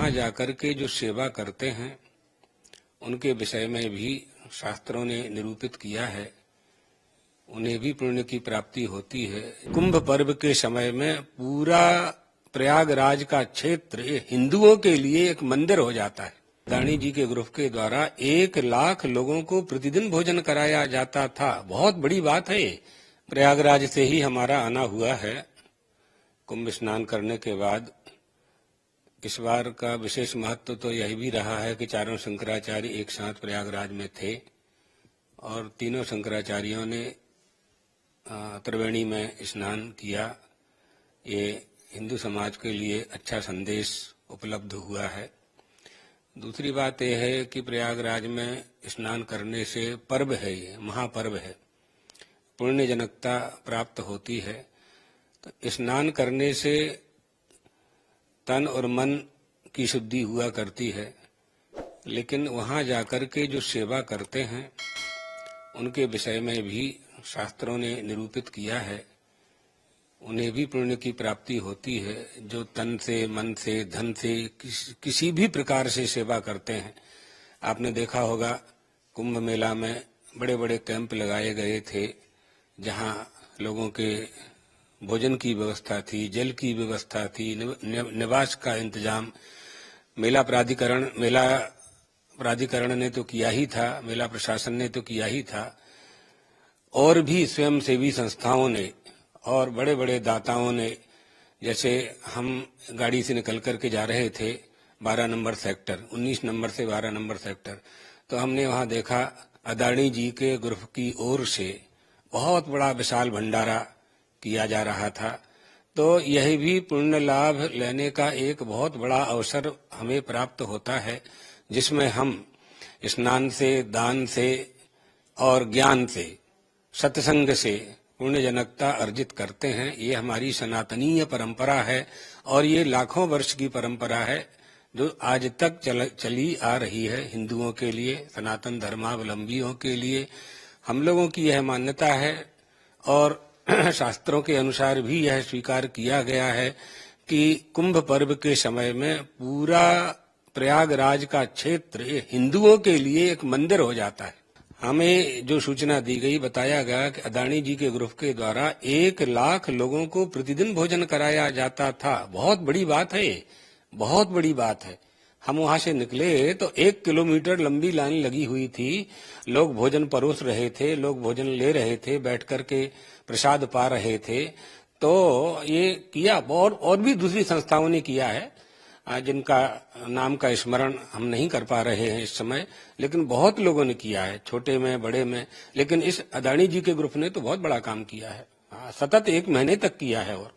वहां जाकर के जो सेवा करते हैं उनके विषय में भी शास्त्रों ने निरूपित किया है, उन्हें भी पुण्य की प्राप्ति होती है। कुंभ पर्व के समय में पूरा प्रयागराज का क्षेत्र हिंदुओं के लिए एक मंदिर हो जाता है। अदानी जी के ग्रुप के द्वारा 1 लाख लोगों को प्रतिदिन भोजन कराया जाता था। बहुत बड़ी बात है। प्रयागराज से ही हमारा आना हुआ है। कुंभ स्नान करने के बाद इस बार का विशेष महत्व तो यही भी रहा है कि चारों शंकराचार्य एक साथ प्रयागराज में थे और तीनों शंकराचार्यों ने त्रिवेणी में स्नान किया। ये हिंदू समाज के लिए अच्छा संदेश उपलब्ध हुआ है। दूसरी बात यह है कि प्रयागराज में स्नान करने से पर्व है, ये महापर्व है, पुण्य जनकता प्राप्त होती है। तो स्नान करने से तन और मन की शुद्धि हुआ करती है, लेकिन वहां जाकर के जो सेवा करते हैं उनके विषय में भी शास्त्रों ने निरूपित किया है, उन्हें भी पुण्य की प्राप्ति होती है। जो तन से, मन से, धन से, किसी भी प्रकार से सेवा करते हैं। आपने देखा होगा कुंभ मेला में बड़े बड़े कैंप लगाए गए थे, जहां लोगों के भोजन की व्यवस्था थी, जल की व्यवस्था थी, निवास का इंतजाम मेला प्राधिकरण ने तो किया ही था, मेला प्रशासन ने तो किया ही था, और भी स्वयंसेवी संस्थाओं ने और बड़े बड़े दाताओं ने। जैसे हम गाड़ी से निकल करके जा रहे थे 12 नंबर सेक्टर, 19 नंबर से 12 नंबर सेक्टर, तो हमने वहां देखा अदानी जी के ग्रुप की ओर से बहुत बड़ा विशाल भंडारा किया जा रहा था। तो यह भी पुण्य लाभ लेने का एक बहुत बड़ा अवसर हमें प्राप्त होता है, जिसमें हम स्नान से, दान से और ज्ञान से, सत्संग से पुण्य जनकता अर्जित करते हैं। ये हमारी सनातनीय परंपरा है और ये लाखों वर्ष की परंपरा है जो आज तक चली आ रही है हिंदुओं के लिए, सनातन धर्मावलंबियों के लिए। हम लोगों की यह मान्यता है और शास्त्रों के अनुसार भी यह स्वीकार किया गया है कि कुंभ पर्व के समय में पूरा प्रयागराज का क्षेत्र हिंदुओं के लिए एक मंदिर हो जाता है। हमें जो सूचना दी गई, बताया गया कि अदानी जी के ग्रुप के द्वारा 1 लाख लोगों को प्रतिदिन भोजन कराया जाता था। बहुत बड़ी बात है, बहुत बड़ी बात है। हम वहां से निकले तो 1 किलोमीटर लंबी लाइन लगी हुई थी। लोग भोजन परोस रहे थे, लोग भोजन ले रहे थे, बैठ करके प्रसाद पा रहे थे। तो ये किया और भी दूसरी संस्थाओं ने किया है, जिनका नाम का स्मरण हम नहीं कर पा रहे हैं इस समय, लेकिन बहुत लोगों ने किया है, छोटे में, बड़े में। लेकिन इस अदानी जी के ग्रुप ने तो बहुत बड़ा काम किया है, सतत 1 महीने तक किया है। और